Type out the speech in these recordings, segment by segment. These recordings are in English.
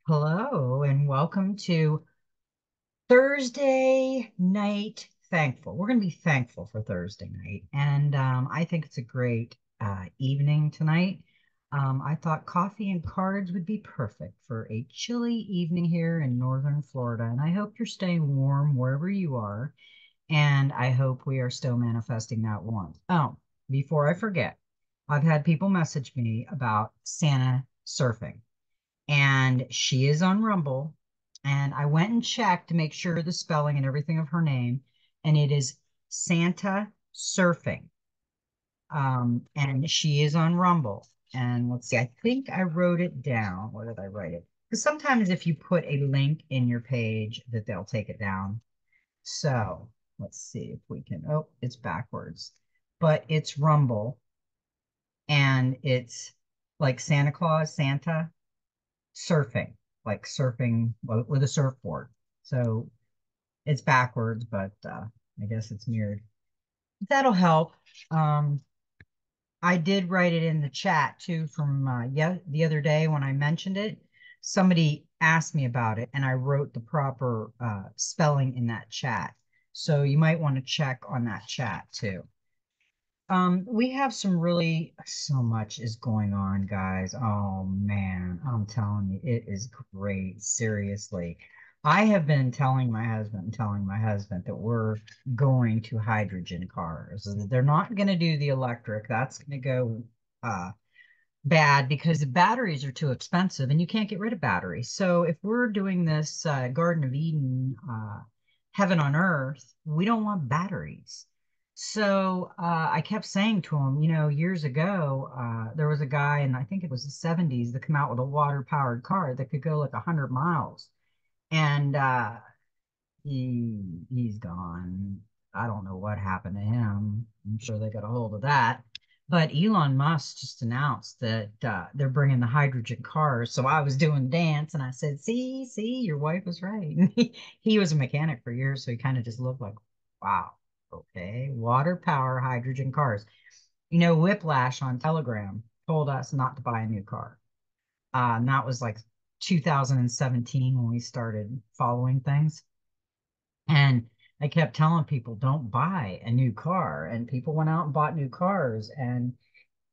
Hello and welcome to Thursday Night Thankful. We're going to be thankful for Thursday night, and I think it's a great evening tonight. I thought coffee and cards would be perfect for a chilly evening here in northern Florida, and I hope you're staying warm wherever you are, and I hope we are still manifesting that warmth. Oh, before I forget, I've had people message me about Santa surfing and she is on Rumble. And I went and checked to make sure the spelling and everything of her name, and it is Santa Surfing. And she is on Rumble. And let's see, I think I wrote it down. Where did I write it? Because sometimes if you put a link in your page, that they'll take it down. So let's see if we can. Oh, it's backwards, but it's Rumble, and it's like Santa Claus, Santa surfing, like surfing with a surfboard. So it's backwards, but I guess it's mirrored. That'll help. Um, I did write it in the chat too from yeah the other day when I mentioned it. Somebody asked me about it, and I wrote the proper spelling in that chat. So you might want to check on that chat too. We have so much is going on, guys. Oh man, I'm telling you, it is great. Seriously. I have been telling my husband that we're going to hydrogen cars. They're not going to do the electric. That's going to go bad because the batteries are too expensive and you can't get rid of batteries. So if we're doing this Garden of Eden, heaven on earth, we don't want batteries. So I kept saying to him, years ago, there was a guy, and I think it was the 70s, that came out with a water-powered car that could go like 100 miles. And he's gone. I don't know what happened to him. I'm sure they got a hold of that. But Elon Musk just announced that they're bringing the hydrogen cars. So I was doing dance and I said, see, your wife was right. And he was a mechanic for years. So he kind of just looked like, wow, okay, water power hydrogen cars. Whiplash on Telegram told us not to buy a new car. And that was like 2017 when we started following things. And I kept telling people, don't buy a new car. And people went out and bought new cars. And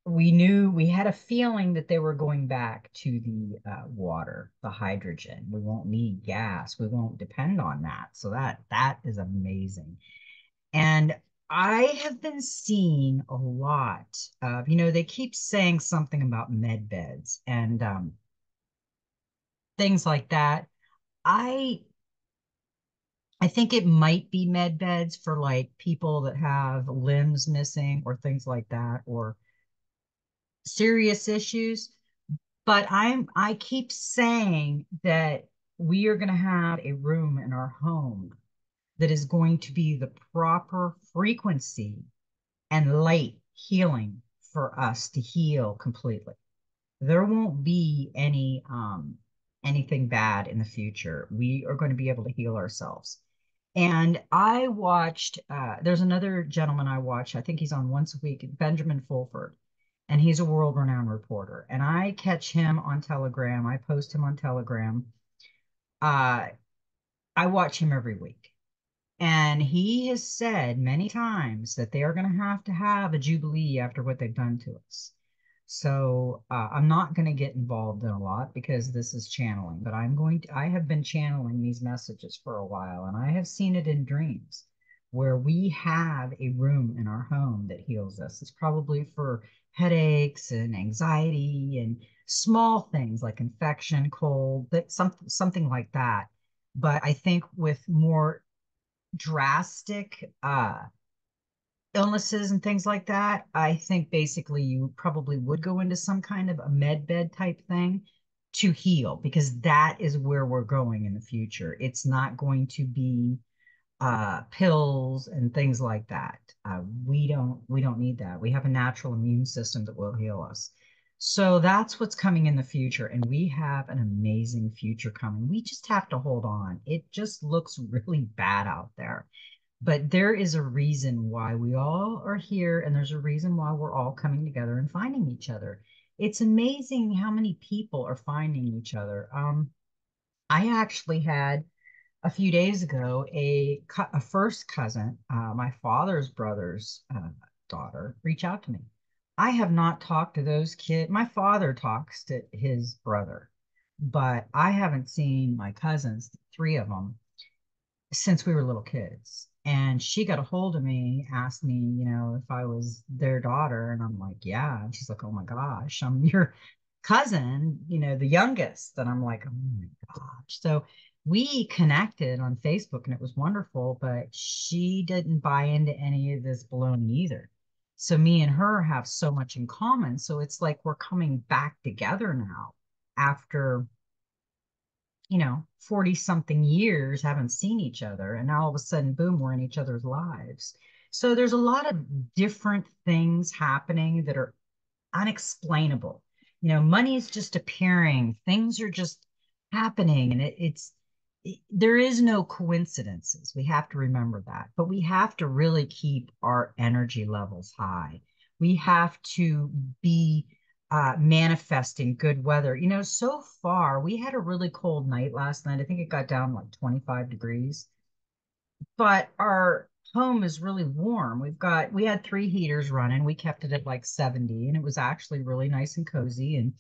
we had a feeling that they were going back to the water, the hydrogen. We won't need gas. We won't depend on that. So that is amazing. And I have been seeing a lot of, they keep saying something about med beds and things like that. I I think it might be med beds for like people that have limbs missing or things like that or serious issues. But I keep saying that we are going to have a room in our home that is going to be the proper frequency and light healing for us to heal completely. There won't be anything bad in the future. We are going to be able to heal ourselves. And I watched, there's another gentleman I watch, I think he's on once a week, Benjamin Fulford, and he's a world-renowned reporter. And I catch him on Telegram. I post him on Telegram. Uh, I watch him every week. And he has said many times that they are going to have a jubilee after what they've done to us. So I'm not going to get involved in a lot because this is channeling, but I have been channeling these messages for a while, and I have seen it in dreams where we have a room in our home that heals us. It's probably for headaches and anxiety and small things like infection, cold, something like that. But I think with more drastic illnesses and things like that, I think basically you probably would go into some kind of a med bed type thing to heal because that is where we're going in the future. It's not going to be pills and things like that. We don't need that. We have a natural immune system that will heal us. So that's what's coming in the future, and we have an amazing future coming. We just have to hold on. It just looks really bad out there. But there is a reason why we all are here, and there's a reason why we're all coming together and finding each other. It's amazing how many people are finding each other. I actually had a few days ago a first cousin, my father's brother's daughter, reach out to me. I have not talked to those kids. My father talks to his brother, but I haven't seen my cousins, three of them, since we were little kids. And she got a hold of me, asked me, if I was their daughter. And I'm like, yeah. And she's like, oh my gosh, I'm your cousin, the youngest. And I'm like, oh my gosh. So we connected on Facebook and it was wonderful, but she didn't buy into any of this baloney either. So me and her have so much in common. So it's like we're coming back together now after 40 something years haven't seen each other. And now all of a sudden, boom, we're in each other's lives. So there's a lot of different things happening that are unexplainable. Money is just appearing, things are just happening, and there is no coincidences. We have to remember that, but we have to really keep our energy levels high. We have to be manifesting good weather. So far, we had a really cold night last night. I think it got down like 25 degrees, but our home is really warm. We had three heaters running. We kept it at like 70, and it was actually really nice and cozy. And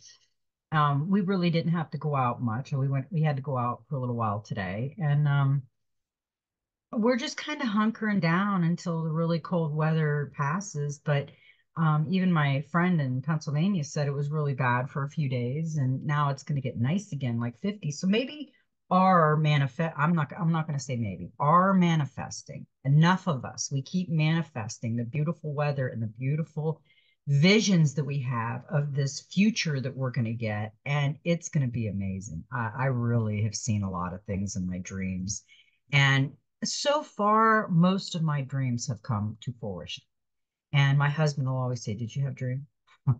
we really didn't have to go out much. We had to go out for a little while today. And we're just kind of hunkering down until the really cold weather passes. But even my friend in Pennsylvania said it was really bad for a few days, and now it's going to get nice again, like 50. So maybe I'm not going to say maybe, are manifesting. Enough of us. We keep manifesting the beautiful weather and the beautiful visions that we have of this future that we're going to get, and it's going to be amazing. I really have seen a lot of things in my dreams. And so far, most of my dreams have come to fruition. And my husband will always say, did you have a dream?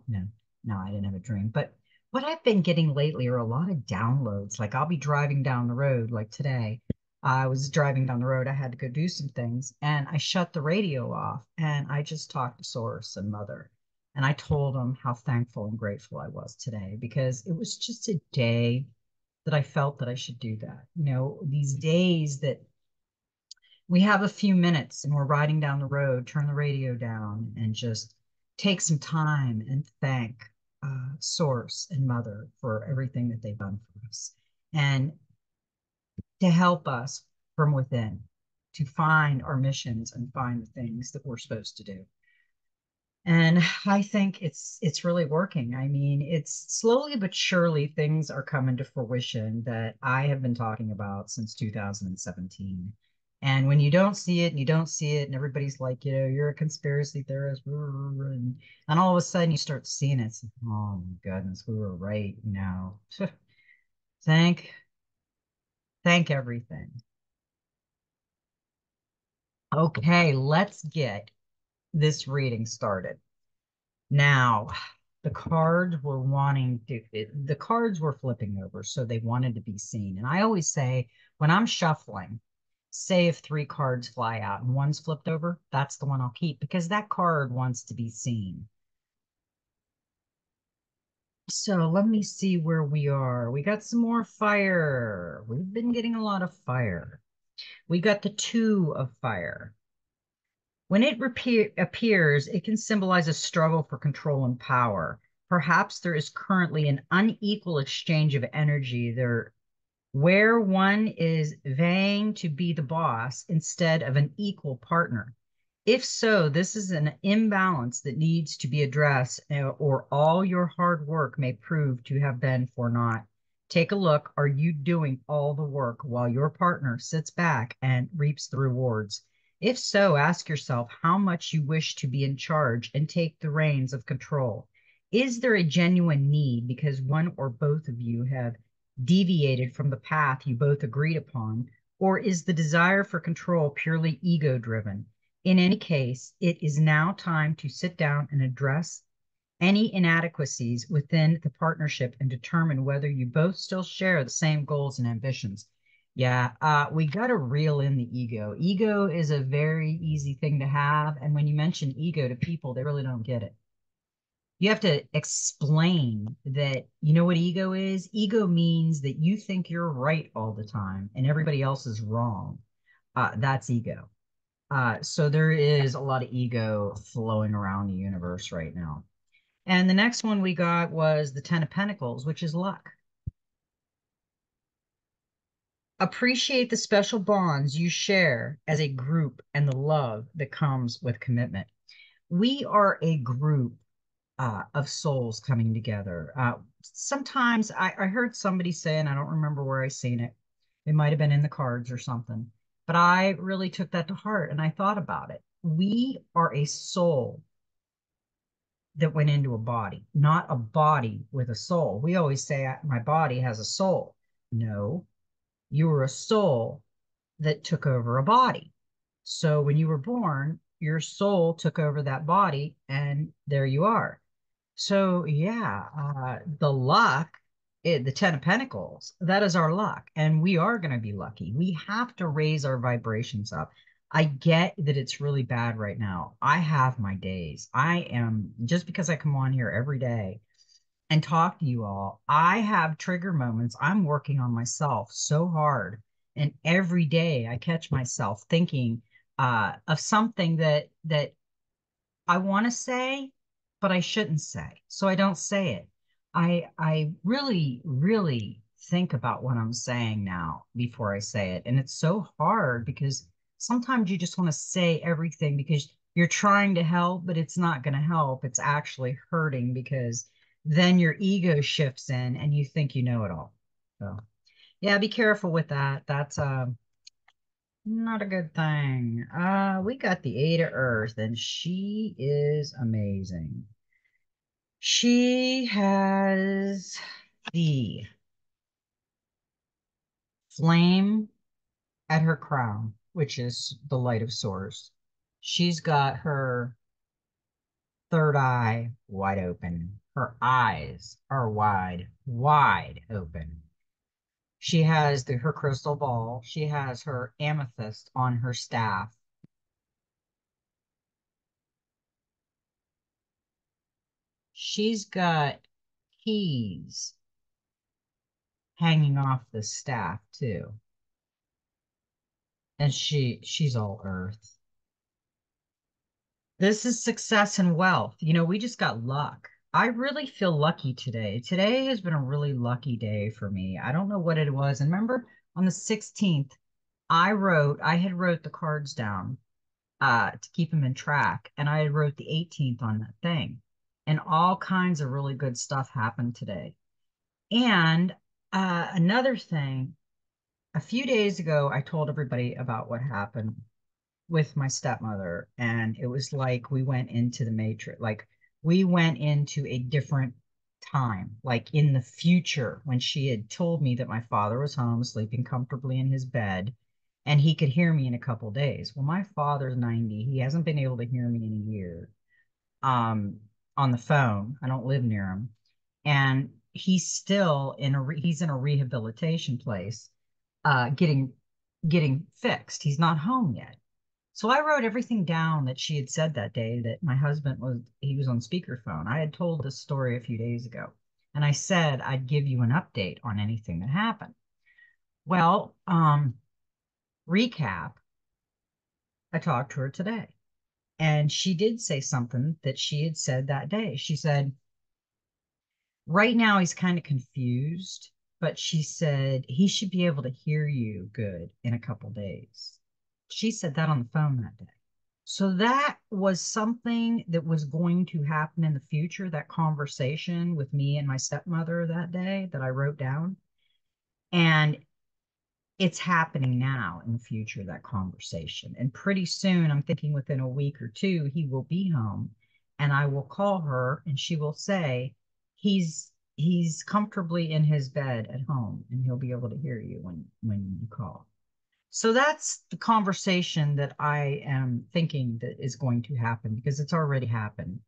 No, no, I didn't have a dream. But what I've been getting lately are a lot of downloads. Like I'll be driving down the road, like today. I was driving down the road. I had to go do some things and I shut the radio off and I just talked to Source and Mother. And I told them how thankful and grateful I was today because it was just a day that I felt that I should do that. These days that we have a few minutes and we're riding down the road, turn the radio down and just take some time and thank Source and Mother for everything that they've done for us and to help us from within to find our missions and find the things that we're supposed to do. And I think it's really working. I mean, it's slowly but surely things are coming to fruition that I have been talking about since 2017. And when you don't see it and you don't see it, and everybody's like, you're a conspiracy theorist, and all of a sudden you start seeing it. It's like, oh my goodness, we were right, Thank, thank everything. Okay, let's get this reading started. Now, the cards were flipping over, so they wanted to be seen. And I always say, when I'm shuffling, say if three cards fly out and one's flipped over, that's the one I'll keep because that card wants to be seen. So let me see where we are. We got some more fire. We've been getting a lot of fire. We got the two of fire. When it appears, it can symbolize a struggle for control and power. Perhaps there is currently an unequal exchange of energy there, where one is vying to be the boss instead of an equal partner. If so, this is an imbalance that needs to be addressed, or all your hard work may prove to have been for naught. Take a look. Are you doing all the work while your partner sits back and reaps the rewards? If so, ask yourself how much you wish to be in charge and take the reins of control. Is there a genuine need because one or both of you have deviated from the path you both agreed upon, or is the desire for control purely ego driven? In any case, it is now time to sit down and address any inadequacies within the partnership and determine whether you both still share the same goals and ambitions. Yeah, we got to reel in the ego. Ego is a very easy thing to have. And when you mention ego to people, they really don't get it. You have to explain that, you know what ego is? Ego means that you think you're right all the time and everybody else is wrong. That's ego. So there is a lot of ego flowing around the universe right now. And the next one we got was the Ten of Pentacles, which is luck. Appreciate the special bonds you share as a group and the love that comes with commitment. We are a group of souls coming together. Sometimes I heard somebody say, and I don't remember where I seen it. It might have been in the cards or something, but I really took that to heart and I thought about it. We are a soul that went into a body, not a body with a soul. We always say, my body has a soul. No, you were a soul that took over a body. So when you were born, your soul took over that body, and there you are. So yeah, the luck, the Ten of Pentacles, that is our luck, and we are going to be lucky. We have to raise our vibrations up. I get that it's really bad right now. I have my days. I am, just because I come on here every day and talk to you all, I have trigger moments. I'm working on myself so hard. And every day I catch myself thinking of something that I want to say, but I shouldn't say. So I don't say it. I really, really think about what I'm saying now before I say it. And it's so hard because sometimes you just want to say everything because you're trying to help, but it's not going to help. It's actually hurting because then your ego shifts in and you think you know it all. So yeah, be careful with that. That's not a good thing. We got the Eight of Earth, and she is amazing. She has the flame at her crown, which is the light of source. She's got her third eye wide open. Her eyes are wide, wide open. She has her crystal ball. She has her amethyst on her staff. She's got keys hanging off the staff too. And she's all earth. This is success and wealth. You know, we just got luck. I really feel lucky today. Today has been a really lucky day for me. I don't know what it was. And remember on the 16th, I had wrote the cards down to keep them in track. And I wrote the 18th on that thing. And all kinds of really good stuff happened today. And another thing, a few days ago, I told everybody about what happened with my stepmother, and it was like we went into the matrix, like we went into a different time, like in the future, when she had told me that my father was home, sleeping comfortably in his bed, and he could hear me in a couple days. Well, my father's 90. He hasn't been able to hear me in a year on the phone. I don't live near him. And he's still he's in a rehabilitation place, getting fixed. He's not home yet. So I wrote everything down that she had said that day that my husband he was on speakerphone. I had told this story a few days ago. And I said I'd give you an update on anything that happened. Well, recap, I talked to her today. And she did say something that she had said that day. She said, right now he's kind of confused, but she said he should be able to hear you good in a couple days. She said that on the phone that day. So that was something that was going to happen in the future, that conversation with me and my stepmother that day that I wrote down. And it's happening now in the future, that conversation. And pretty soon, I'm thinking within a week or two, he will be home and I will call her and she will say, he's comfortably in his bed at home and he'll be able to hear you when you call. So that's the conversation that I am thinking that is going to happen because it's already happened.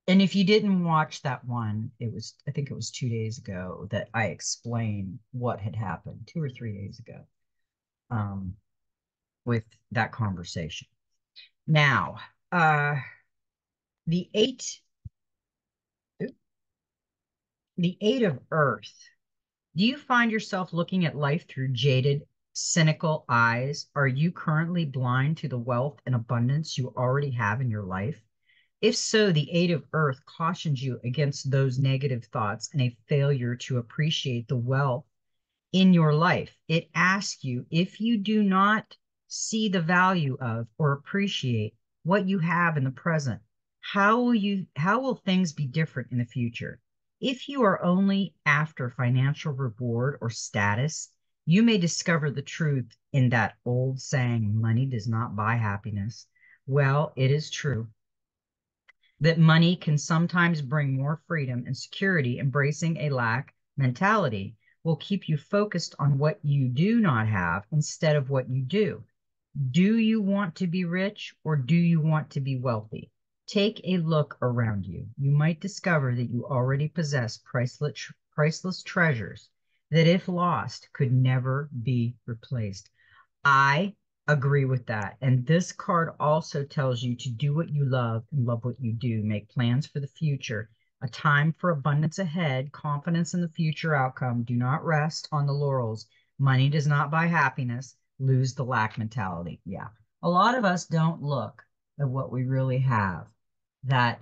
And if you didn't watch that one, I think it was 2 days ago that I explained what had happened, 2 or 3 days ago, with that conversation. Now, The the eight of Earth. Do you find yourself looking at life through jaded, cynical eyes? Are you currently blind to the wealth and abundance you already have in your life? If so, the Eight of Earth cautions you against those negative thoughts and a failure to appreciate the wealth in your life. It asks you, if you do not see the value of or appreciate what you have in the present, how will things be different in the future? If you are only after financial reward or status, you may discover the truth in that old saying, money does not buy happiness. Well, it is true that money can sometimes bring more freedom and security. Embracing a lack mentality will keep you focused on what you do not have instead of what you do. Do you want to be rich or do you want to be wealthy? Take a look around you. You might discover that you already possess priceless treasures that, if lost, could never be replaced. I agree with that. And this card also tells you to do what you love and love what you do. Make plans for the future, a time for abundance ahead, confidence in the future outcome. Do not rest on the laurels. Money does not buy happiness. Lose the lack mentality. Yeah. A lot of us don't look at what we really have. That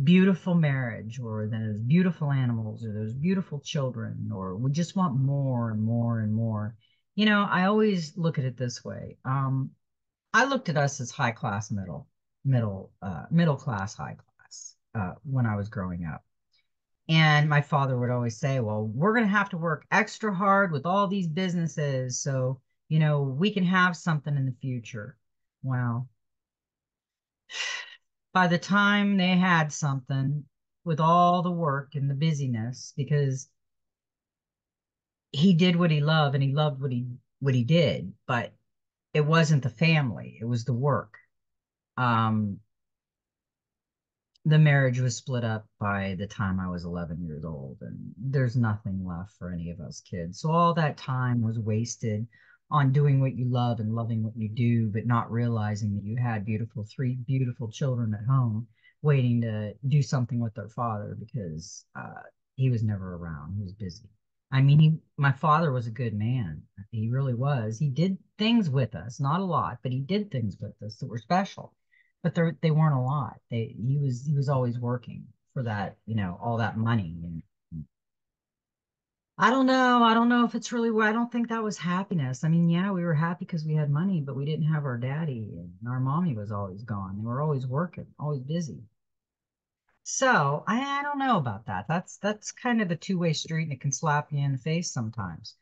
beautiful marriage or those beautiful animals or those beautiful children, or we just want more and more and more. I always look at it this way. I looked at us as high class, middle class, high class, when I was growing up. And my father would always say, well, we're going to have to work extra hard with all these businesses so, we can have something in the future. Well, by the time they had something, with all the work and the busyness, because he did what he loved and he loved what he did, but it wasn't the family, it was the work. um the marriage was split up by the time I was 11 years old, and there's nothing left for any of us kids. So all that time was wasted on doing what you love and loving what you do, but not realizing that you had three beautiful children at home waiting to do something with their father because he was never around. He was busy. I mean, my father was a good man. He really was. He did things with us, not a lot, but he did things with us that were special, but they weren't a lot. He was always working for that, all that money. And I don't know. I don't know if it's really, I don't think that was happiness. I mean, yeah, we were happy because we had money, but we didn't have our daddy, and our mommy was always gone. They were always working, always busy. So I don't know about that. That's kind of a two-way street, and it can slap you in the face sometimes.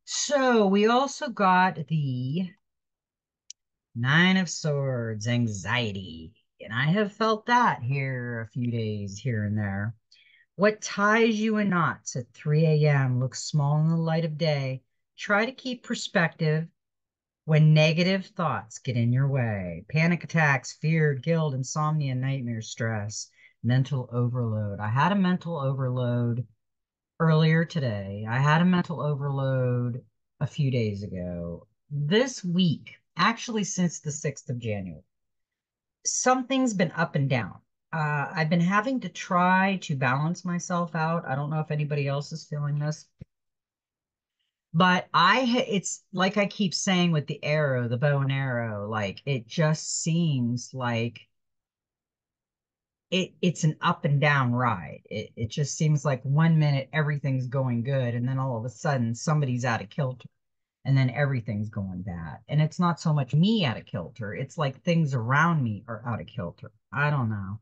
So we also got the Nine of Swords, anxiety. And I have felt that here a few days here and there. What ties you in knots at 3 a.m. looks small in the light of day. Try to keep perspective when negative thoughts get in your way. Panic attacks, fear, guilt, insomnia, nightmare, stress, mental overload. I had a mental overload earlier today. I had a mental overload a few days ago. This week, actually since the 6th of January, something's been up and down. I've been having to try to balance myself out. I don't know if anybody else is feeling this, but it's like I keep saying with the arrow, the bow and arrow, like it just seems like it's an up and down ride. It just seems like 1 minute everything's going good, and then all of a sudden somebody's out of kilter, and then everything's going bad. And it's not so much me out of kilter, it's like things around me are out of kilter. I don't know.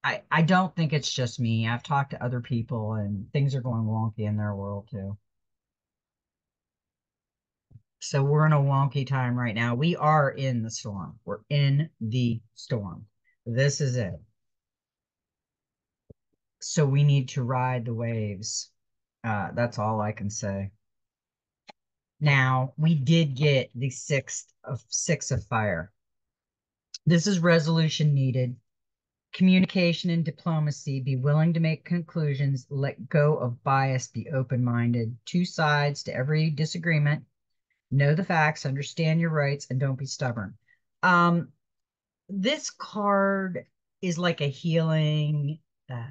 I don't think it's just me. I've talked to other people and things are going wonky in their world too. So we're in a wonky time right now. We are in the storm. We're in the storm. This is it. So we need to ride the waves. That's all I can say. Now, we did get the six of fire. This is resolution needed. Communication and diplomacy. Be willing to make conclusions. Let go of bias. Be open-minded. Two sides to every disagreement. Know the facts. Understand your rights, and don't be stubborn. Um, this card. is like a healing,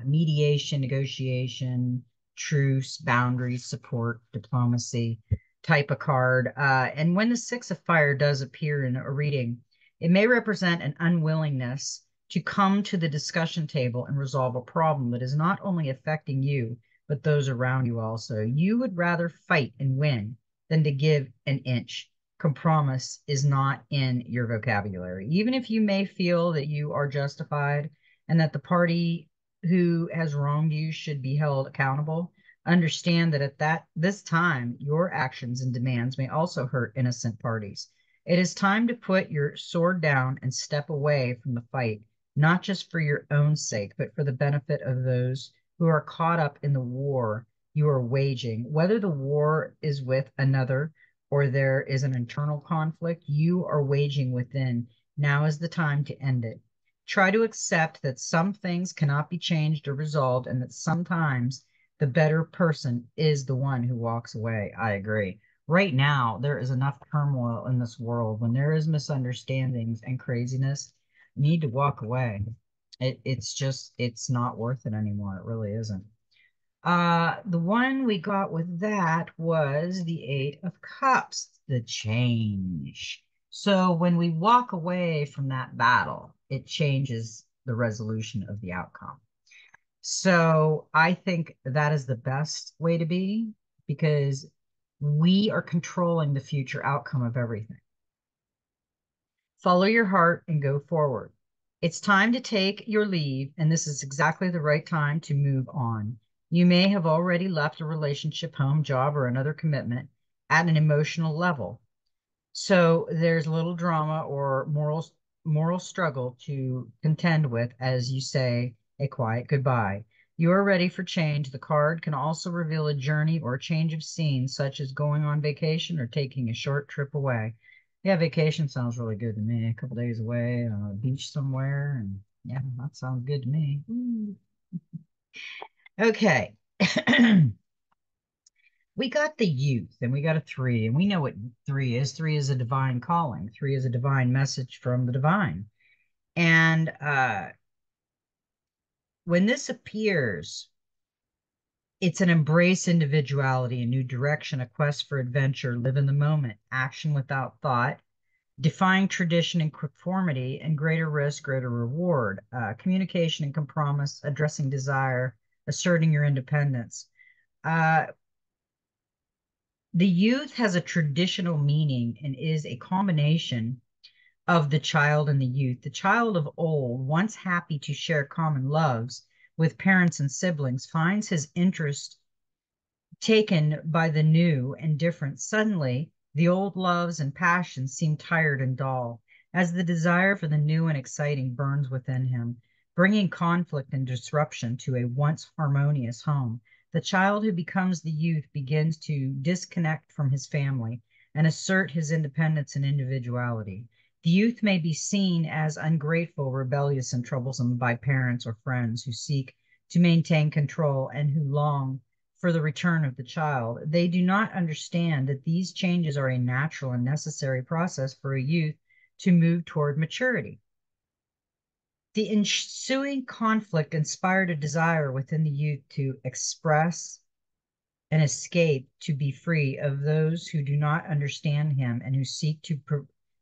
mediation, negotiation, truce, boundaries, support, diplomacy type of card. And when the Six of Fire does appear in a reading, it may represent an unwillingness to come to the discussion table and resolve a problem that is not only affecting you, but those around you also. You would rather fight and win than to give an inch. Compromise is not in your vocabulary. Even if you may feel that you are justified and that the party who has wronged you should be held accountable, understand that at this time, your actions and demands may also hurt innocent parties. It is time to put your sword down and step away from the fight, not just for your own sake, but for the benefit of those who are caught up in the war you are waging. Whether the war is with another or there is an internal conflict you are waging within, now is the time to end it. Try to accept that some things cannot be changed or resolved, and that sometimes the better person is the one who walks away. I agree. Right now, there is enough turmoil in this world. When there is misunderstandings and craziness, you need to walk away. It's not worth it anymore. It really isn't. The one we got with that was the Eight of Cups, the change. So when we walk away from that battle, it changes the resolution of the outcome. So I think that is the best way to be, because we are controlling the future outcome of everything. Follow your heart and go forward. It's time to take your leave, and this is exactly the right time to move on. You may have already left a relationship, home, job, or another commitment at an emotional level. So there's little drama or moral struggle to contend with as you say a quiet goodbye. You are ready for change. The card can also reveal a journey or a change of scene, such as going on vacation or taking a short trip away. Yeah, vacation sounds really good to me. A couple days away on a beach somewhere, and yeah, that sounds good to me. Okay. We got the youth and we got a three, and we know what three is. Three is a divine calling. Three is a divine message from the divine. And when this appears, it's an embrace individuality, a new direction, a quest for adventure, live in the moment, action without thought, defying tradition and conformity, and greater risk, greater reward, communication and compromise, addressing desire, asserting your independence. Uh, The youth has a traditional meaning and is a combination of the child and the youth. The child of old, once happy to share common loves with parents and siblings, finds his interest taken by the new and different. Suddenly, the old loves and passions seem tired and dull, as the desire for the new and exciting burns within him, bringing conflict and disruption to a once harmonious home. The child who becomes the youth begins to disconnect from his family and assert his independence and individuality. The youth may be seen as ungrateful, rebellious, and troublesome by parents or friends who seek to maintain control and who long for the return of the child. They do not understand that these changes are a natural and necessary process for a youth to move toward maturity. The ensuing conflict inspired a desire within the youth to express and escape, to be free of those who do not understand him and who seek to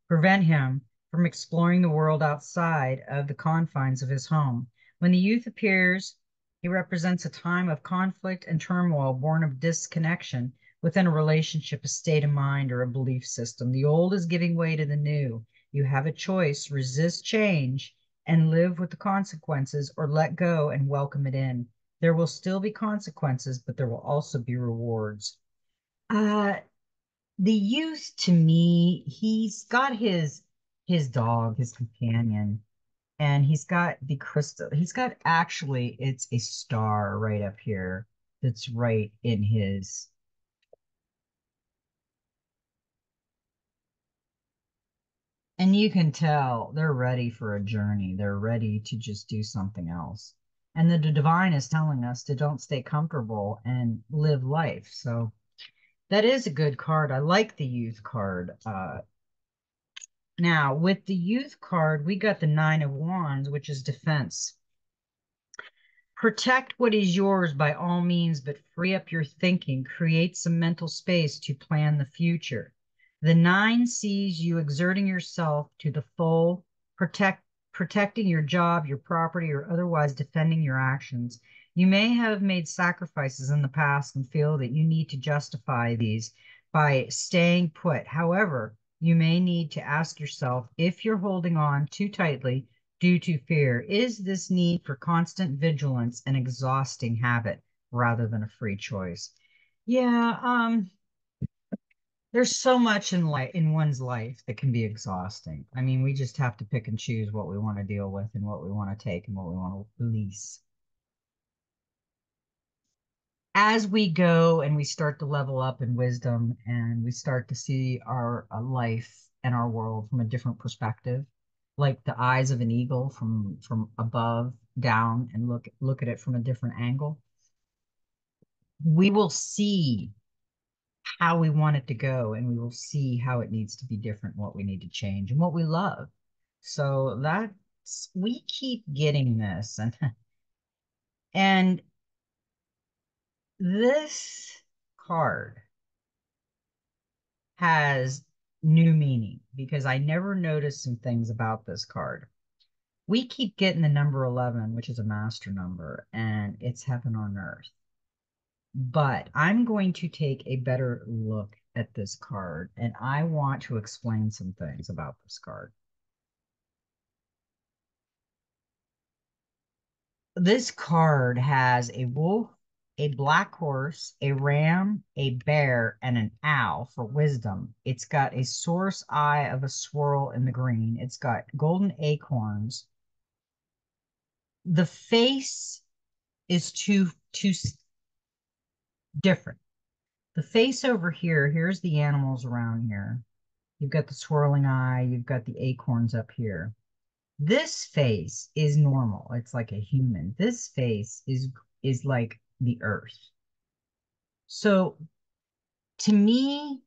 prevent him from exploring the world outside of the confines of his home. When the youth appears, he represents a time of conflict and turmoil born of disconnection within a relationship, a state of mind, or a belief system. The old is giving way to the new. You have a choice: resist change and live with the consequences, or let go and welcome it in. There will still be consequences, but there will also be rewards. Uh, the youth, to me, he's got his dog, his companion, and he's got the crystal. He's got, actually, it's a star right up here that's right in his. And you can tell they're ready for a journey. They're ready to just do something else. And the divine is telling us to don't stay comfortable and live life. So that is a good card. I like the youth card. Now, with the youth card, we got the Nine of Wands, which is defense. Protect what is yours by all means, but free up your thinking. Create some mental space to plan the future. The nine sees you exerting yourself to the full, protecting your job, your property, or otherwise defending your actions. You may have made sacrifices in the past and feel that you need to justify these by staying put. However, you may need to ask yourself if you're holding on too tightly due to fear. Is this need for constant vigilance an exhausting habit rather than a free choice? Yeah, there's so much in one's life that can be exhausting. I mean, we just have to pick and choose what we want to deal with and what we want to take and what we want to release. As we go and we start to level up in wisdom and we start to see our life and our world from a different perspective, like the eyes of an eagle from above down and look at it from a different angle, we will see how we want it to go and we will see how it needs to be different, what we need to change and what we love. So that's we keep getting this and this card has new meaning because I never noticed some things about this card. We keep getting the number 11, which is a master number, and it's heaven on earth. But I'm going to take a better look at this card, and I want to explain some things about this card. This card has a wolf, a black horse, a ram, a bear, and an owl for wisdom. It's got a source eye of a swirl in the green. It's got golden acorns. The face is too different. The face over here, here's the animals around here. You've got the swirling eye, you've got the acorns up here. This face is normal. It's like a human. This face is like the earth. So to me,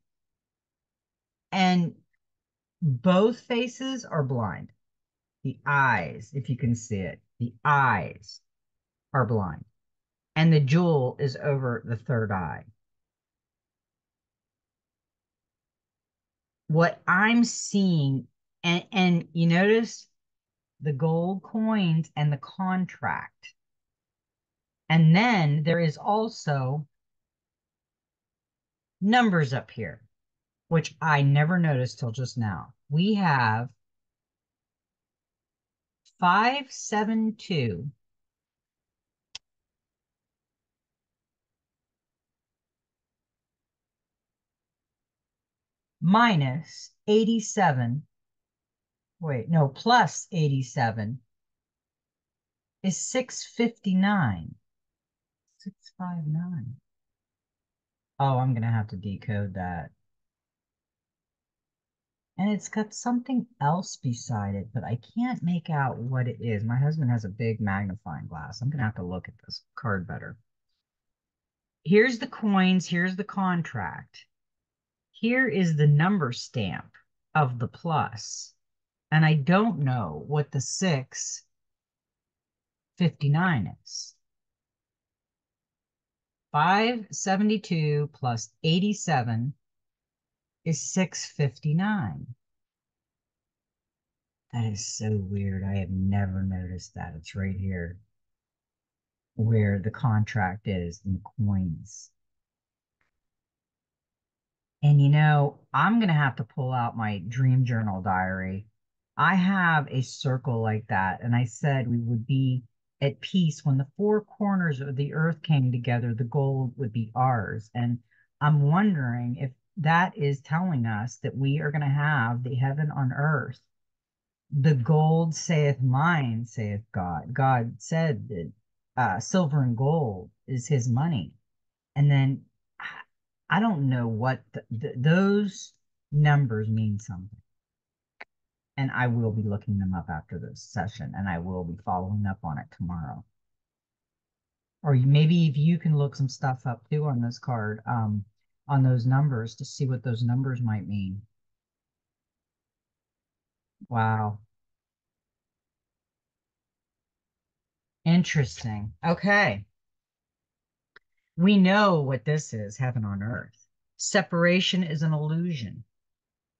and both faces are blind. The eyes, if you can see it, the eyes are blind. And the jewel is over the third eye. What I'm seeing, and you notice the gold coins and the contract. And then there is also numbers up here, which I never noticed till just now. We have 572 minus 87. Wait, no, plus 87 is 659. 659. Oh, I'm going to have to decode that. And it's got something else beside it, but I can't make out what it is. My husband has a big magnifying glass. I'm going to have to look at this card better. Here's the coins. Here's the contract. Here is the number stamp of the plus. And I don't know what the 659 is. 572 plus 87 is 659. That is so weird. I have never noticed that. It's right here where the contract is and the coins. And you know, I'm going to have to pull out my dream journal diary. I have a circle like that. And I said we would be at peace when the four corners of the earth came together, the gold would be ours. And I'm wondering if that is telling us that we are going to have the heaven on earth. The gold saith mine, saith God. God said that silver and gold is his money. And then I don't know what those numbers mean something. And I will be looking them up after this session and I will be following up on it tomorrow. Or maybe if you can look some stuff up too on this card, on those numbers to see what those numbers might mean. Wow. Interesting. Okay. We know what this is, heaven on earth. Separation is an illusion.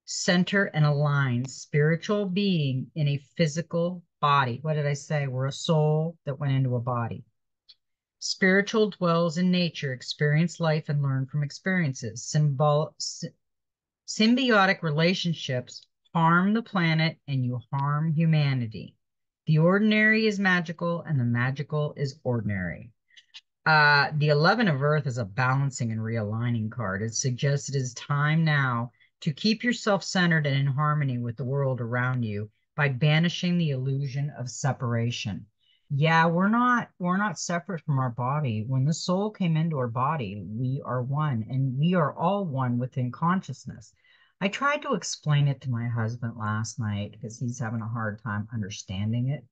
Center and align spiritual being in a physical body. What did I say? We're a soul that went into a body. Spiritual dwells in nature, experience life, and learn from experiences. Symbiotic relationships harm the planet and you harm humanity. The ordinary is magical and the magical is ordinary. The 11 of Earth is a balancing and realigning card. It suggests it is time now to keep yourself centered and in harmony with the world around you by banishing the illusion of separation. Yeah, we're not separate from our body. When the soul came into our body, we are one, and we are all one within consciousness. I tried to explain it to my husband last night because he's having a hard time understanding it.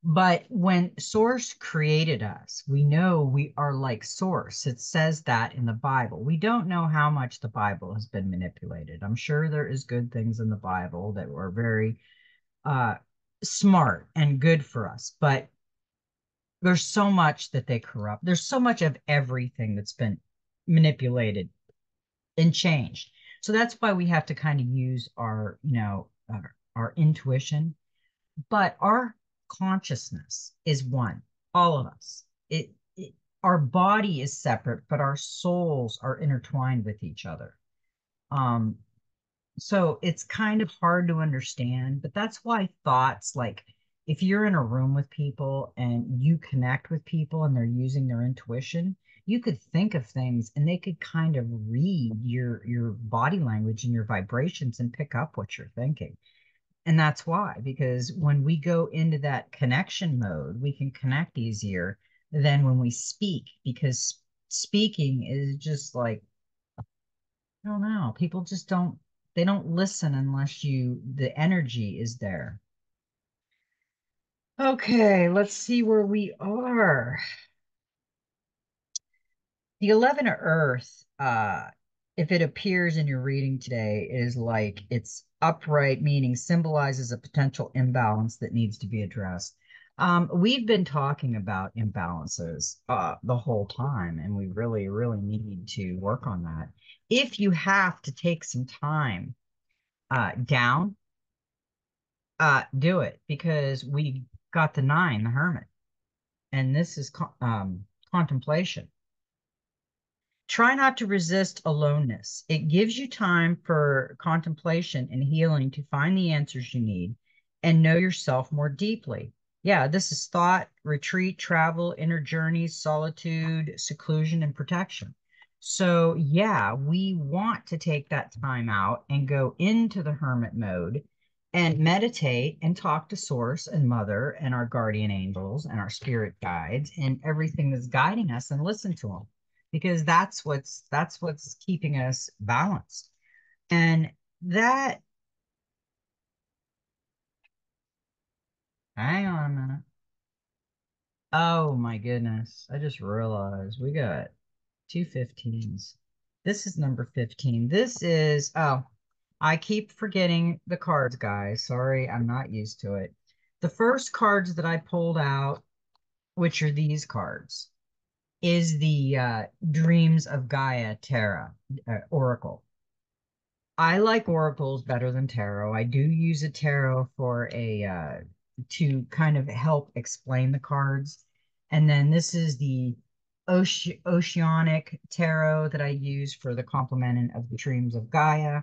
But when Source created us, we know we are like Source. It says that in the Bible. We don't know how much the Bible has been manipulated. I'm sure there is good things in the Bible that were very uh, smart and good for us, but there's so much that they corrupt. There's so much of everything that's been manipulated and changed. So that's why we have to kind of use our intuition, but our consciousness is one, all of us. Our body is separate, but our souls are intertwined with each other. Um, so it's kind of hard to understand, but that's why thoughts like if you're in a room with people and you connect with people and they're using their intuition, you could think of things and they could kind of read your body language and your vibrations and pick up what you're thinking. And that's why, because when we go into that connection mode, we can connect easier than when we speak, because speaking is just like, I don't know, people just they don't listen unless the energy is there. Okay, let's see where we are. The 11 Earth, if it appears in your reading today, is like it's upright, meaning symbolizes a potential imbalance that needs to be addressed. We've been talking about imbalances the whole time, and we really, really need to work on that. If you have to take some time down, do it because we got the nine, the Hermit, and this is contemplation. Try not to resist aloneness. It gives you time for contemplation and healing to find the answers you need and know yourself more deeply. Yeah, this is thought, retreat, travel, inner journeys, solitude, seclusion, and protection. So, yeah, we want to take that time out and go into the hermit mode and meditate and talk to Source and Mother and our guardian angels and our spirit guides and everything that's guiding us and listen to them because that's what's keeping us balanced. And that, hang on a minute. Oh my goodness. I just realized we got two 15s. This is number 15. This is, oh, I keep forgetting the cards, guys. Sorry, I'm not used to it. The first cards that I pulled out, which are these cards, is the Dreams of Gaia Terra Oracle. I like oracles better than tarot. I do use a tarot for a to kind of help explain the cards. And then this is the oceanic tarot that I use for the complementing of the dreams of Gaia.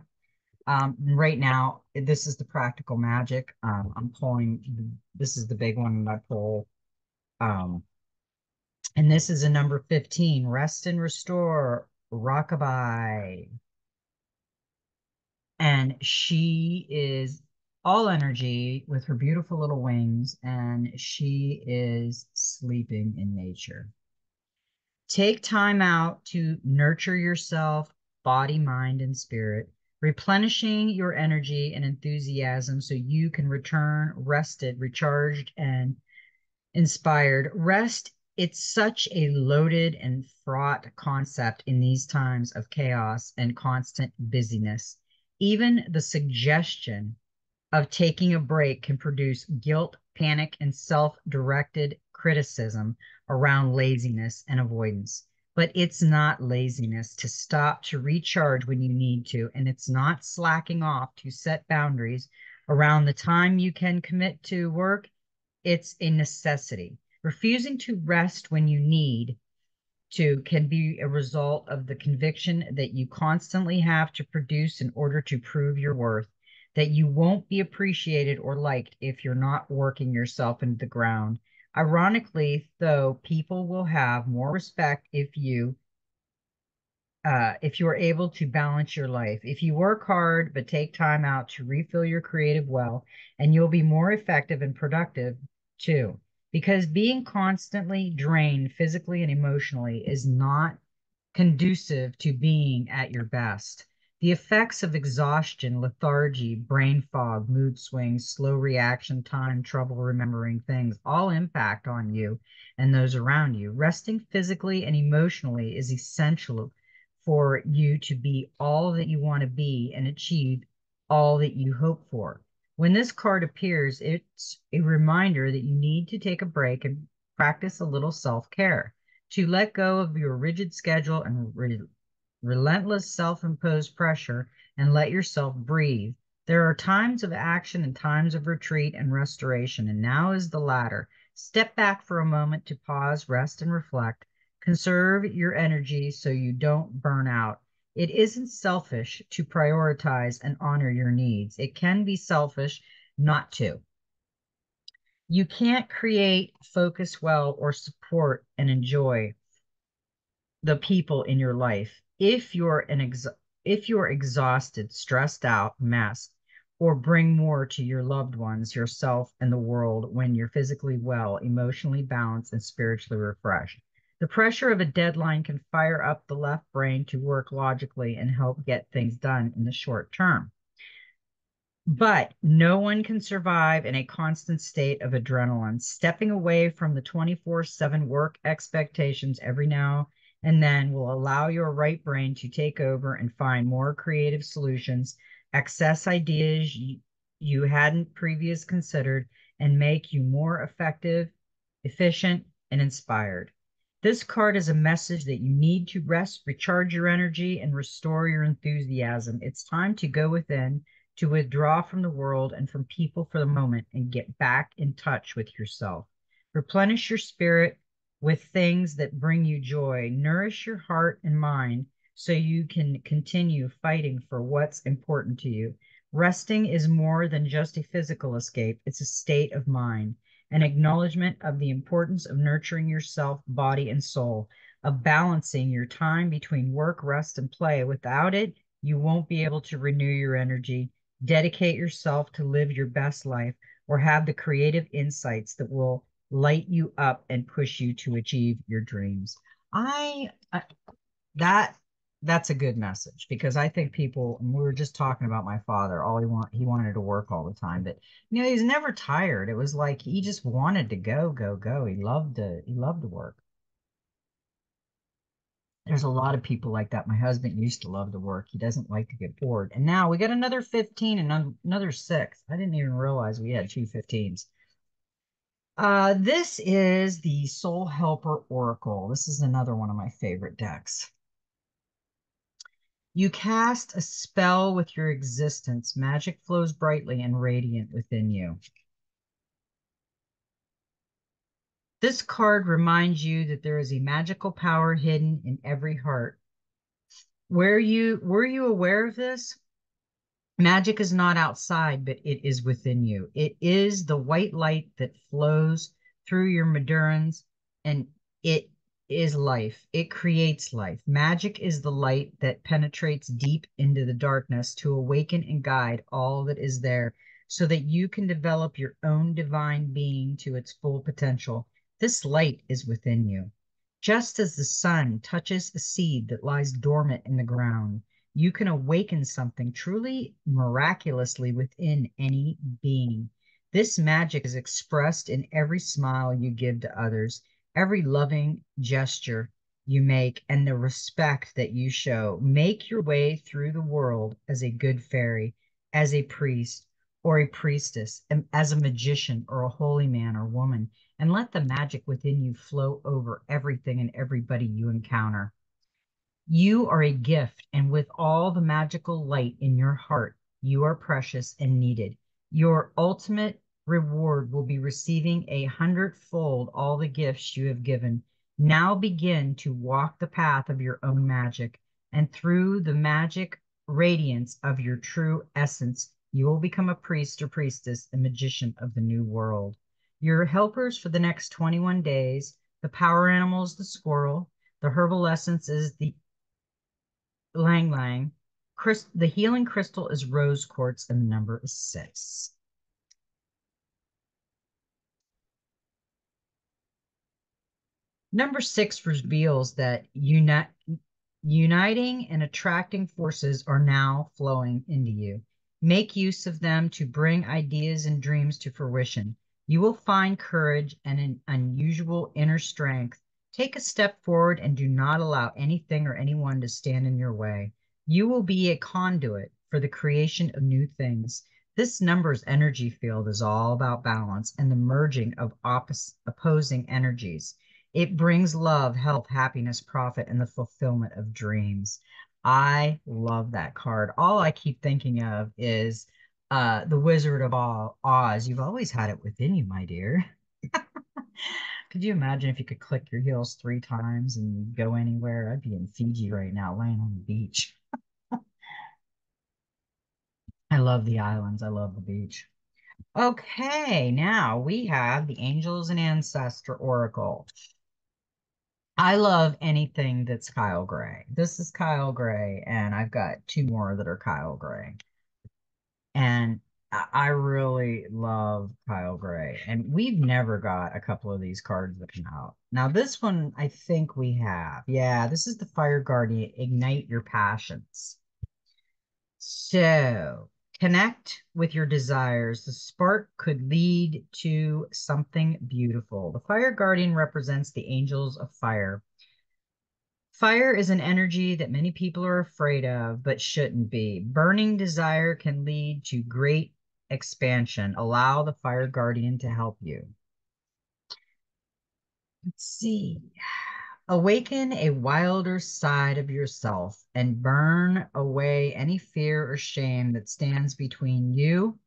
Right now, this is the practical magic. I'm pulling, this is the big one that I pull. Um, and this is a number 15, Rest and Restore, Rockabye. And she is all energy with her beautiful little wings, and she is sleeping in nature. Take time out to nurture yourself, body, mind, and spirit, replenishing your energy and enthusiasm so you can return rested, recharged, and inspired. Rest, it's such a loaded and fraught concept in these times of chaos and constant busyness. Even the suggestion of taking a break can produce guilt, panic, and self-directed criticism around laziness and avoidance. But it's not laziness to stop to recharge when you need to, and it's not slacking off to set boundaries around the time you can commit to work. It's a necessity. Refusing to rest when you need to can be a result of the conviction that you constantly have to produce in order to prove your worth, that you won't be appreciated or liked if you're not working yourself into the ground. Ironically, though, people will have more respect if you are able to balance your life. If you work hard but take time out to refill your creative well, and you'll be more effective and productive too. Because being constantly drained physically and emotionally is not conducive to being at your best. The effects of exhaustion, lethargy, brain fog, mood swings, slow reaction time, trouble remembering things all impact on you and those around you. Resting physically and emotionally is essential for you to be all that you want to be and achieve all that you hope for. When this card appears, it's a reminder that you need to take a break and practice a little self-care, to let go of your rigid schedule and relentless self-imposed pressure and let yourself breathe. There are times of action and times of retreat and restoration, and now is the latter. Step back for a moment to pause, rest, and reflect. Conserve your energy so you don't burn out. It isn't selfish to prioritize and honor your needs. It can be selfish not to. You can't create, focus well, or support and enjoy the people in your life if you're exhausted, stressed out, mess, or bring more to your loved ones, yourself, and the world when you're physically well, emotionally balanced, and spiritually refreshed. The pressure of a deadline can fire up the left brain to work logically and help get things done in the short term. But no one can survive in a constant state of adrenaline. Stepping away from the 24/7 work expectations every now and then will allow your right brain to take over and find more creative solutions, access ideas you hadn't previously considered, and make you more effective, efficient, and inspired. This card is a message that you need to rest, recharge your energy, and restore your enthusiasm. It's time to go within, to withdraw from the world and from people for the moment and get back in touch with yourself. Replenish your spirit with things that bring you joy. Nourish your heart and mind so you can continue fighting for what's important to you. Resting is more than just a physical escape, it's a state of mind, an acknowledgement of the importance of nurturing yourself, body, and soul, of balancing your time between work, rest, and play. Without it, you won't be able to renew your energy, dedicate yourself to live your best life, or have the creative insights that will light you up and push you to achieve your dreams. I that that's a good message, because I think people, and we were just talking about my father, he wanted to work all the time, but he's never tired. It was like he just wanted to go, go, go. He loved to work. There's a lot of people like that. My husband used to love to work. He doesn't like to get bored. And now we got another 15 and another 6. I didn't even realize we had two 15s. This is the Soul Helper Oracle. This is another one of my favorite decks. You cast a spell with your existence. Magic flows brightly and radiant within you. This card reminds you that there is a magical power hidden in every heart. Were you aware of this? Magic is not outside, but it is within you. It is the white light that flows through your medurans, and it is life. It creates life. Magic is the light that penetrates deep into the darkness to awaken and guide all that is there so that you can develop your own divine being to its full potential. This light is within you. Just as the sun touches a seed that lies dormant in the ground, you can awaken something truly miraculously within any being. This magic is expressed in every smile you give to others, every loving gesture you make, and the respect that you show. Make your way through the world as a good fairy, as a priest, or a priestess, as a magician or a holy man or woman, and let the magic within you flow over everything and everybody you encounter. You are a gift, and with all the magical light in your heart, you are precious and needed. Your ultimate reward will be receiving 100-fold all the gifts you have given. Now begin to walk the path of your own magic, and through the magic radiance of your true essence, you will become a priest or priestess, a magician of the new world. Your helpers for the next 21 days, the power animal is the squirrel, the herbal essence is the Lang Lang. The healing crystal is rose quartz, and the number is 6. Number 6 reveals that uniting and attracting forces are now flowing into you. Make use of them to bring ideas and dreams to fruition. You will find courage and an unusual inner strength. Take a step forward and do not allow anything or anyone to stand in your way. You will be a conduit for the creation of new things. This number's energy field is all about balance and the merging of opposing energies. It brings love, health, happiness, profit, and the fulfillment of dreams. I love that card. All I keep thinking of is the Wizard of Oz. You've always had it within you, my dear. Could you imagine if you could click your heels 3 times and go anywhere? I'd be in Fiji right now, laying on the beach. I love the islands. I love the beach. Okay, now we have the Angels and Ancestor Oracle. I love anything that's Kyle Gray. This is Kyle Gray, and I've got 2 more that are Kyle Gray. And I really love Kyle Gray. And we've never got a couple of these cards that come out. Now, this one, I think we have. Yeah, this is the Fire Guardian, Ignite Your Passions. So, connect with your desires. The spark could lead to something beautiful. The Fire Guardian represents the angels of fire. Fire is an energy that many people are afraid of, but shouldn't be. Burning desire can lead to great expansion. Allow the Fire Guardian to help you. Let's see. Awaken a wilder side of yourself and burn away any fear or shame that stands between you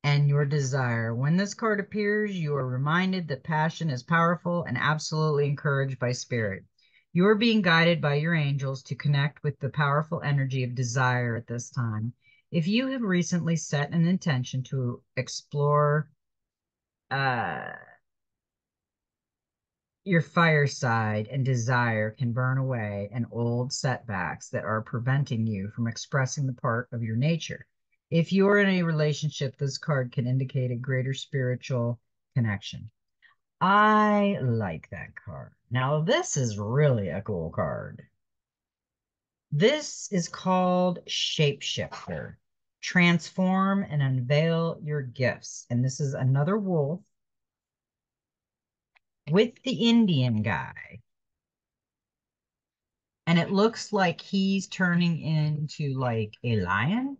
and your desire. When this card appears, you are reminded that passion is powerful and absolutely encouraged by spirit. You are being guided by your angels to connect with the powerful energy of desire at this time. If you have recently set an intention to explore your fireside and desire can burn away and old setbacks that are preventing you from expressing the part of your nature. If you're in a relationship, this card can indicate a greater spiritual connection. I like that card. Now, this is really a cool card. This is called Shapeshifter. Transform and unveil your gifts. And this is another wolf with the Indian guy. And it looks like he's turning into like a lion.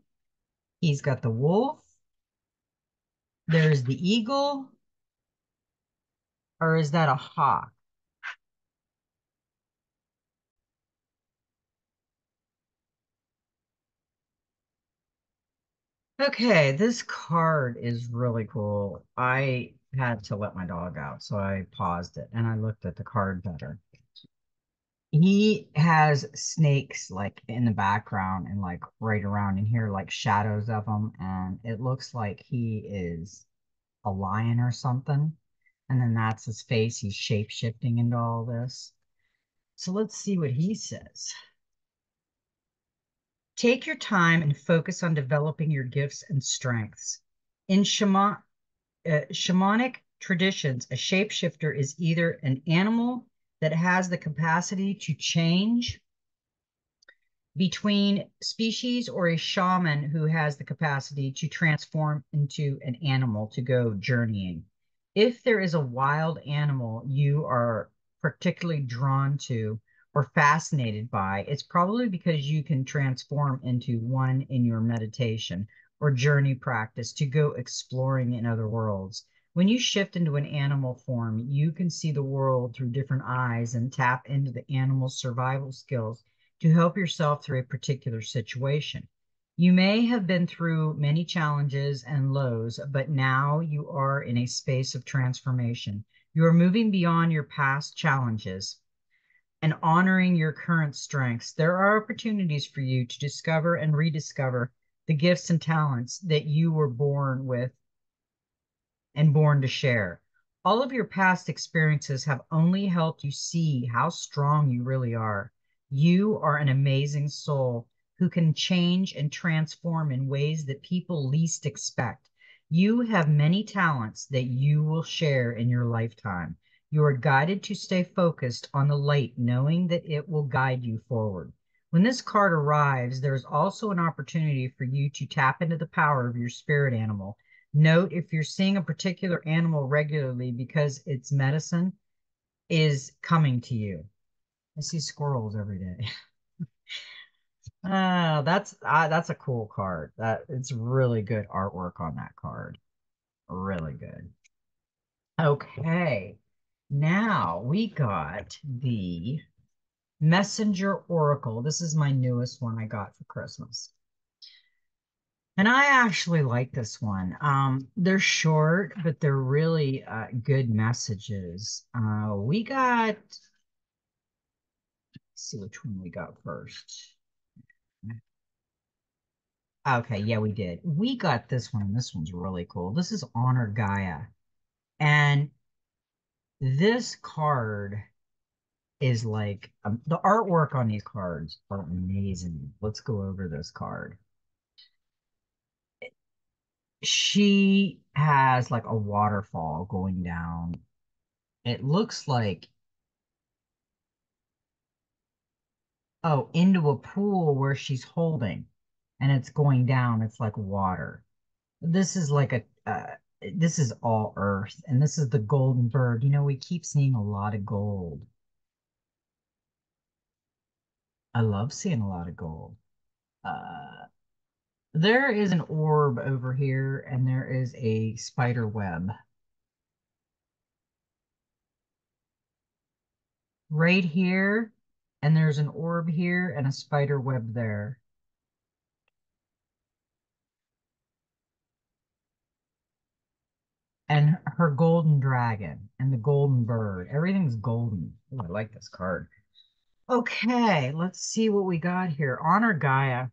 He's got the wolf. There's the eagle. Or is that a hawk? Okay, this card is really cool. I had to let my dog out, so I paused it and I looked at the card better. He has snakes like in the background and like right around in here, like shadows of them, and it looks like he is a lion or something. And then that's his face. He's shape shifting into all this. So let's see what he says. Take your time and focus on developing your gifts and strengths. In shamanic traditions, a shapeshifter is either an animal that has the capacity to change between species or a shaman who has the capacity to transform into an animal to go journeying. If there is a wild animal you are particularly drawn to or fascinated by, it's probably because you can transform into one in your meditation or journey practice to go exploring in other worlds. When you shift into an animal form, you can see the world through different eyes and tap into the animal's survival skills to help yourself through a particular situation. You may have been through many challenges and lows, but now you are in a space of transformation. You are moving beyond your past challenges and honoring your current strengths. There are opportunities for you to discover and rediscover the gifts and talents that you were born with and born to share. All of your past experiences have only helped you see how strong you really are. You are an amazing soul who can change and transform in ways that people least expect. You have many talents that you will share in your lifetime. You are guided to stay focused on the light, knowing that it will guide you forward. When this card arrives, there's also an opportunity for you to tap into the power of your spirit animal. Note if you're seeing a particular animal regularly because its medicine is coming to you. I see squirrels every day. That's a cool card. That it's really good artwork on that card. Really good. Okay. Now we got the Messenger Oracle. This is my newest one I got for Christmas. And I actually like this one. They're short, but they're really good messages. Let's see which one we got first. Okay, yeah, we did. We got this one. This one's really cool. This is Honor Gaia. And this card is like the artwork on these cards are amazing. Let's go over this card. She has like a waterfall going down. It looks like, oh, into a pool where she's holding and it's going down. It's like water. This is like this is all earth and this is the golden bird. You know, we keep seeing a lot of gold. I love seeing a lot of gold. Uh, there is an orb over here and there is a spider web right here. And there's an orb here and a spider web there. And her golden dragon and the golden bird. Everything's golden. Ooh, I like this card. Okay, let's see what we got here. Honor Gaia.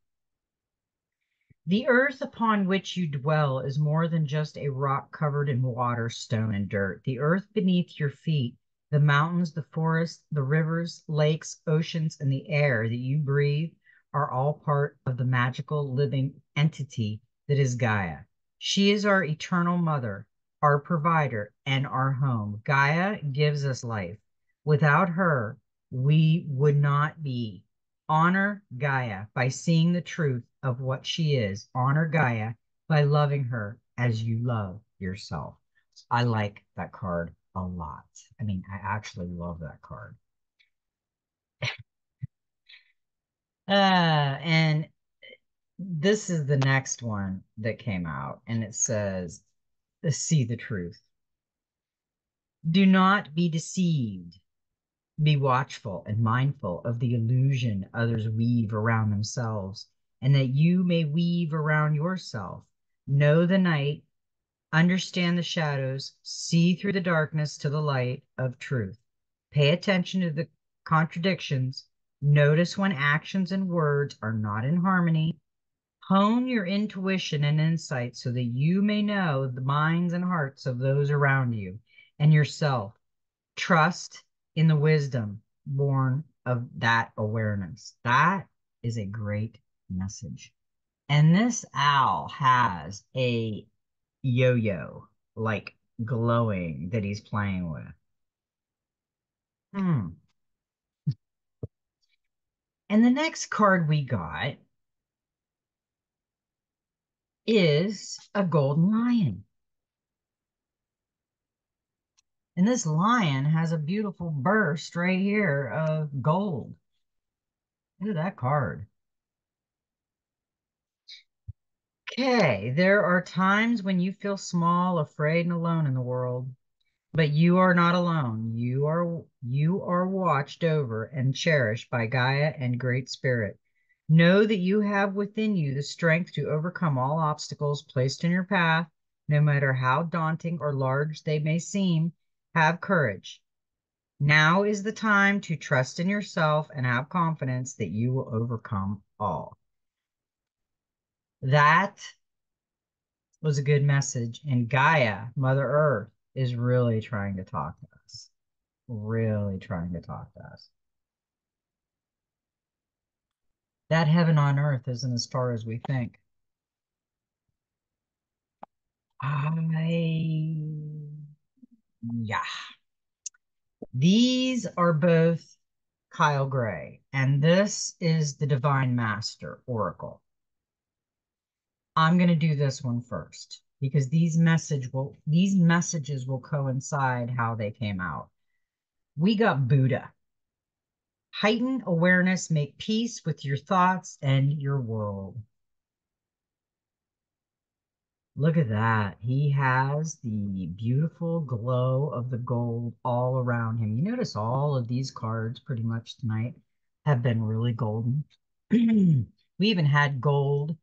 The earth upon which you dwell is more than just a rock covered in water, stone, and dirt. The earth beneath your feet, the mountains, the forests, the rivers, lakes, oceans, and the air that you breathe are all part of the magical living entity that is Gaia. She is our eternal mother, our provider, and our home. Gaia gives us life. Without her, we would not be. Honor Gaia by seeing the truth of what she is. Honor Gaia by loving her as you love yourself. I like that card a lot. I mean, I actually love that card. And this is the next one that came out, and it says, see the truth. Do not be deceived. Be watchful and mindful of the illusion others weave around themselves, and that you may weave around yourself. Know the night, understand the shadows, see through the darkness to the light of truth. Pay attention to the contradictions. Notice when actions and words are not in harmony. Hone your intuition and insight so that you may know the minds and hearts of those around you and yourself. Trust in the wisdom born of that awareness. That is a great message. And this owl has a yo-yo, like glowing, that he's playing with. Hmm. And the next card we got is a golden lion. And this lion has a beautiful burst right here of gold. Look at that card. Okay, there are times when you feel small, afraid, and alone in the world, but you are not alone. You are watched over and cherished by Gaia and Great Spirit. Know that you have within you the strength to overcome all obstacles placed in your path, no matter how daunting or large they may seem. Have courage. Now is the time to trust in yourself and have confidence that you will overcome all. That was a good message. And Gaia, Mother Earth, is really trying to talk to us. Really trying to talk to us. That heaven on earth isn't as far as we think. Yeah. These are both Kyle Gray, and this is the Divine Master Oracle. I'm going to do this one first because these messages will coincide how they came out. We got Buddha. Heighten awareness, make peace with your thoughts and your world. Look at that. He has the beautiful glow of the gold all around him. You notice all of these cards pretty much tonight have been really golden. We even had gold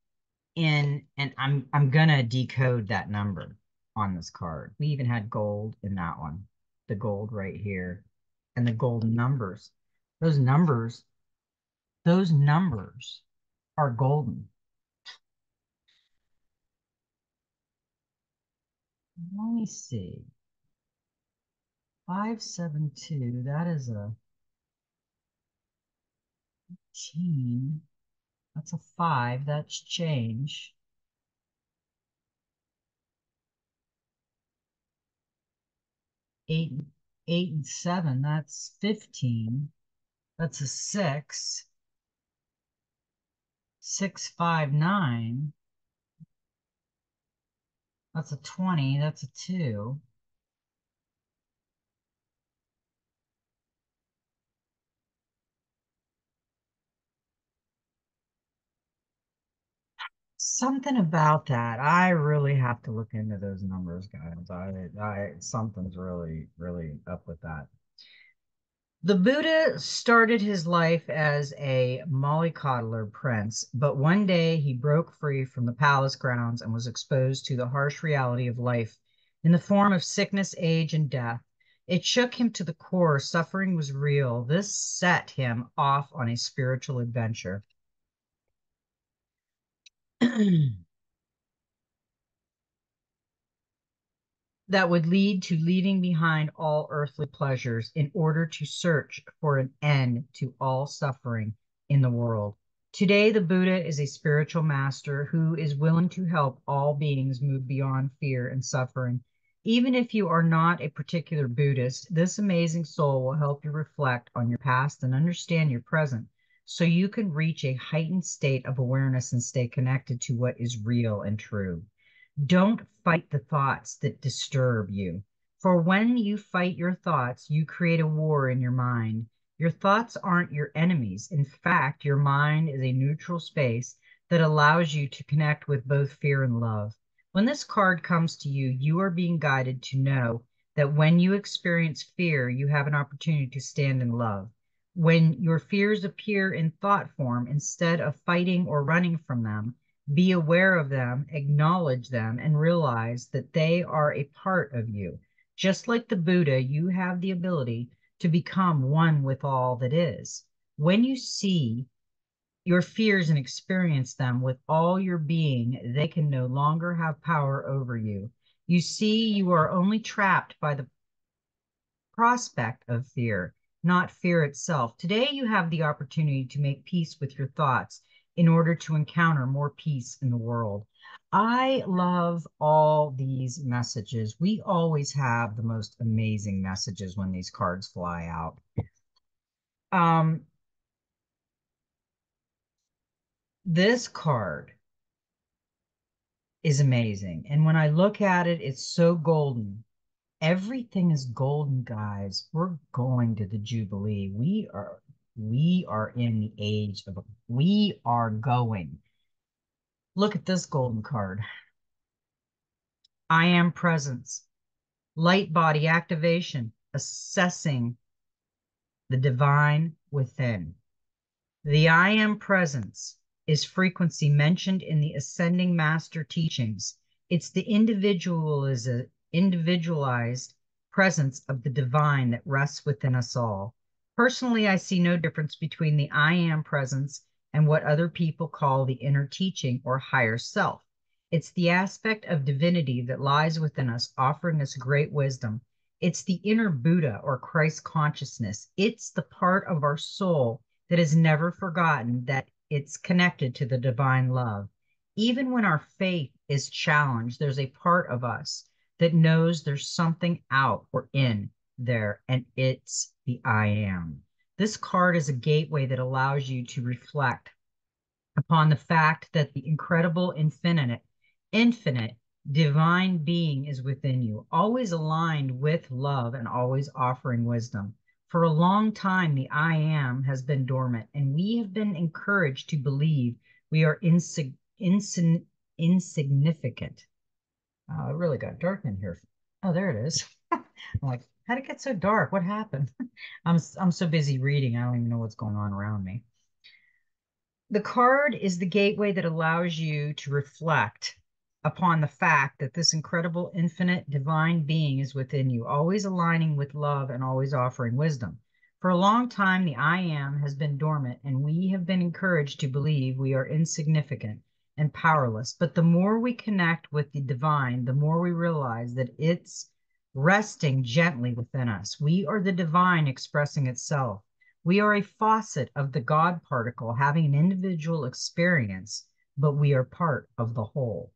in, and I'm gonna decode that number on this card. We even had gold in that one, the gold right here, and the golden numbers. Those numbers, those numbers are golden. Let me see. 572, that is a teen. That's a 5, that's change. 8, 8 and 7, that's 15. That's a 6. 6, 5, 9. That's a 20. That's a 2. Something about that. I really have to look into those numbers, guys. Something's really, really up with that. The Buddha started his life as a mollycoddler prince, but one day he broke free from the palace grounds and was exposed to the harsh reality of life in the form of sickness, age, and death. It shook him to the core. Suffering was real. This set him off on a spiritual adventure. That would lead to leaving behind all earthly pleasures in order to search for an end to all suffering in the world. Today, the Buddha is a spiritual master who is willing to help all beings move beyond fear and suffering. Even if you are not a particular Buddhist, this amazing soul will help you reflect on your past and understand your present so you can reach a heightened state of awareness and stay connected to what is real and true. Don't fight the thoughts that disturb you. For when you fight your thoughts, you create a war in your mind. Your thoughts aren't your enemies. In fact, your mind is a neutral space that allows you to connect with both fear and love. When this card comes to you, you are being guided to know that when you experience fear, you have an opportunity to stand in love. When your fears appear in thought form, instead of fighting or running from them, be aware of them, acknowledge them, and realize that they are a part of you. Just like the Buddha, you have the ability to become one with all that is. When you see your fears and experience them with all your being, they can no longer have power over you. You see, you are only trapped by the prospect of fear, not fear itself. Today, you have the opportunity to make peace with your thoughts in order to encounter more peace in the world. I love all these messages. We always have the most amazing messages when these cards fly out. This card is amazing. And when I look at it, it's so golden. Everything is golden, guys. We're going to the Jubilee. We are in the age of, we are going. Look at this golden card. I am presence, light body activation, assessing the divine within. The I am presence is frequency mentioned in the ascending master teachings. It's the individualized presence of the divine that rests within us all. Personally, I see no difference between the I am presence and what other people call the inner teaching or higher self. It's the aspect of divinity that lies within us, offering us great wisdom. It's the inner Buddha or Christ consciousness. It's the part of our soul that is never forgotten, that it's connected to the divine love. Even when our faith is challenged, there's a part of us that knows there's something out or in there, and it's the I am. This card is a gateway that allows you to reflect upon the fact that the incredible infinite divine being is within you, always aligned with love and always offering wisdom. For a long time, the I am has been dormant, and we have been encouraged to believe we are insignificant. It really got dark in here. Oh, there it is. I'm like, how'd it get so dark? What happened? I'm so busy reading, I don't even know what's going on around me. The card is the gateway that allows you to reflect upon the fact that this incredible, infinite, divine being is within you, always aligning with love and always offering wisdom. For a long time, the I am has been dormant, and we have been encouraged to believe we are insignificant and powerless. But the more we connect with the divine, the more we realize that it's resting gently within us. We are the divine expressing itself. We are a faucet of the God particle having an individual experience, but we are part of the whole.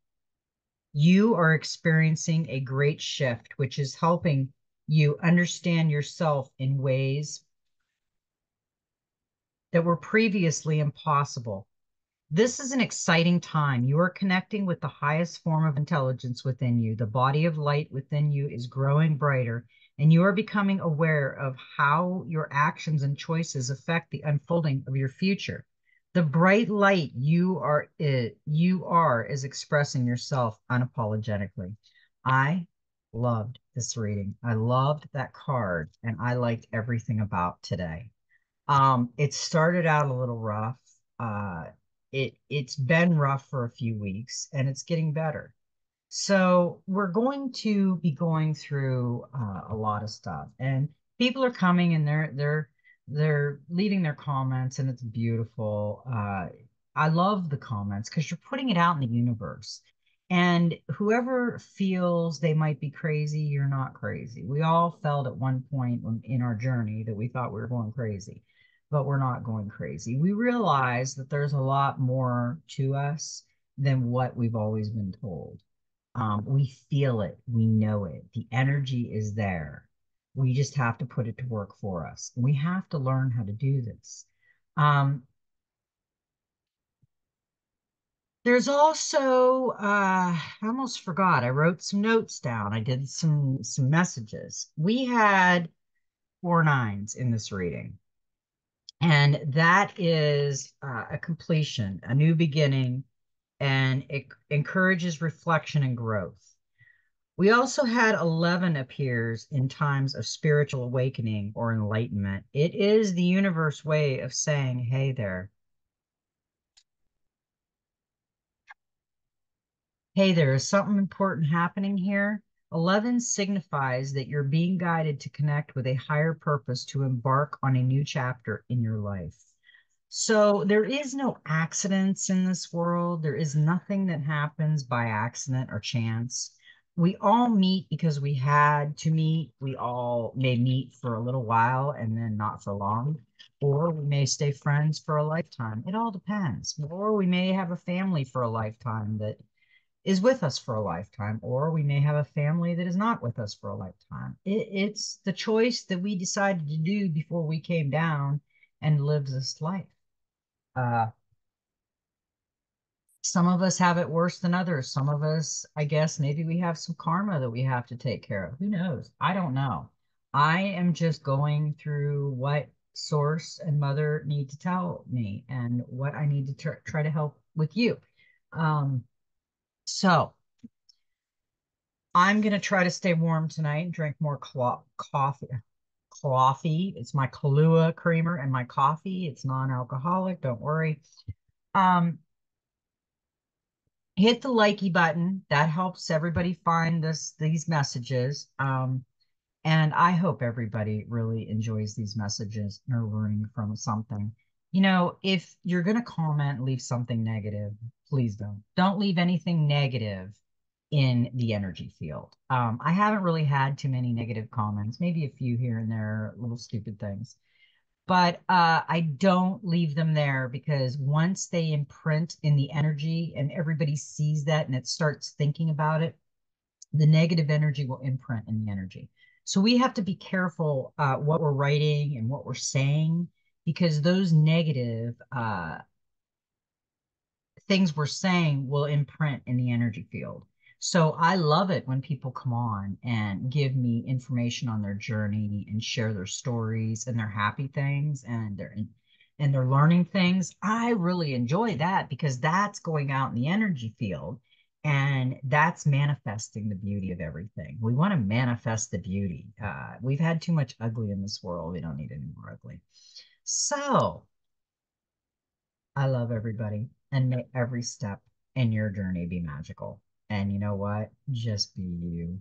You are experiencing a great shift, which is helping you understand yourself in ways that were previously impossible. This is an exciting time. You are connecting with the highest form of intelligence within you. The body of light within you is growing brighter, and you are becoming aware of how your actions and choices affect the unfolding of your future. The bright light you are is expressing yourself unapologetically. I loved this reading. I loved that card, and I liked everything about today. It started out a little rough. Uh, it's been rough for a few weeks, and it's getting better. So we're going to be going through a lot of stuff, and people are coming and they're leaving their comments, and it's beautiful. I love the comments because you're putting it out in the universe. And whoever feels they might be crazy, you're not crazy. We all felt at one point in our journey that we thought we were going crazy, but we're not going crazy. We realize that there's a lot more to us than what we've always been told. We feel it, we know it, the energy is there. We just have to put it to work for us. We have to learn how to do this. There's also, I almost forgot, I wrote some notes down. I did some messages. We had 4 9s in this reading, and that is a completion, a new beginning, and it encourages reflection and growth. We also had 11 appears in times of spiritual awakening or enlightenment. It is the universe way of saying, hey there. Hey, there is something important happening here. 11 signifies that you're being guided to connect with a higher purpose to embark on a new chapter in your life. So there is no accidents in this world. There is nothing that happens by accident or chance. We all meet because we had to meet. We all may meet for a little while and then not for long, or we may stay friends for a lifetime. It all depends. Or we may have a family for a lifetime that is with us for a lifetime, or we may have a family that is not with us for a lifetime. It's the choice that we decided to do before we came down and lived this life. Uh, some of us have it worse than others. Some of us, I guess, maybe we have some karma that we have to take care of. Who knows? I don't know. I am just going through what source and mother need to tell me and what I need to try to help with you. Um, so I'm gonna try to stay warm tonight and drink more coffee. Coffee. It's my Kahlua creamer and my coffee. It's non-alcoholic. Don't worry. Um, hit the likey button. That helps everybody find these messages. And I hope everybody really enjoys these messages and are learning from something. If you're going to comment, leave something negative, please don't. Don't leave anything negative in the energy field. I haven't really had too many negative comments, maybe a few here and there, little stupid things. But I don't leave them there because once they imprint in the energy and everybody sees that and it starts thinking about it, the negative energy will imprint in the energy. So we have to be careful what we're writing and what we're saying because those negative things we're saying will imprint in the energy field. So I love it when people come on and give me information on their journey and share their stories and their happy things and they're learning things. I really enjoy that because that's going out in the energy field and that's manifesting the beauty of everything. We want to manifest the beauty. We've had too much ugly in this world. We don't need any more ugly. So I love everybody and may every step in your journey be magical. And you know what? Just be you.